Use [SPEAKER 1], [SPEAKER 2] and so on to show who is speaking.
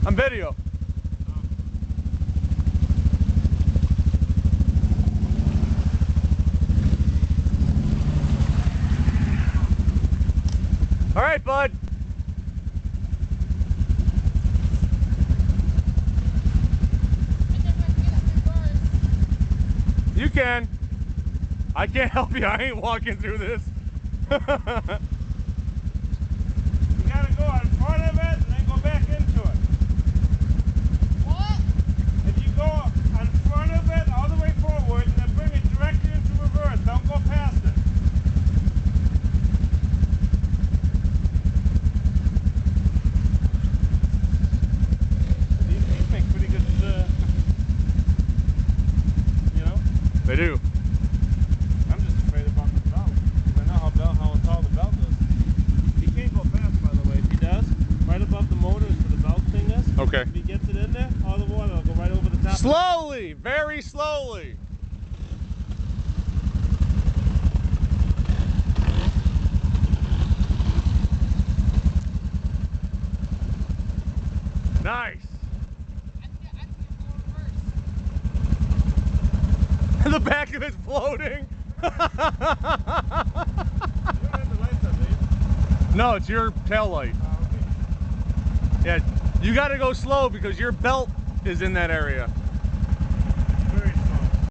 [SPEAKER 1] I'm video. All right, bud. You can. I can't help you. I ain't walking through this.
[SPEAKER 2] You gotta go in front of it and then go back into it.
[SPEAKER 3] What?
[SPEAKER 2] If you go in front of it all the way forward and then bring it directly into reverse, don't go past it. These make pretty good, you know?
[SPEAKER 1] They do.
[SPEAKER 2] I'm just afraid about the belt. I know how tall the belt is. He can't go fast, by the way. If he does, right above the motor is where the belt thing is.
[SPEAKER 1] Okay.
[SPEAKER 2] If he gets it in there, all the water will go right over the top.
[SPEAKER 1] Slowly, very slowly. Nice. The back of it's floating. No, it's your tail light. Yeah, you got to go slow because your belt is in that area.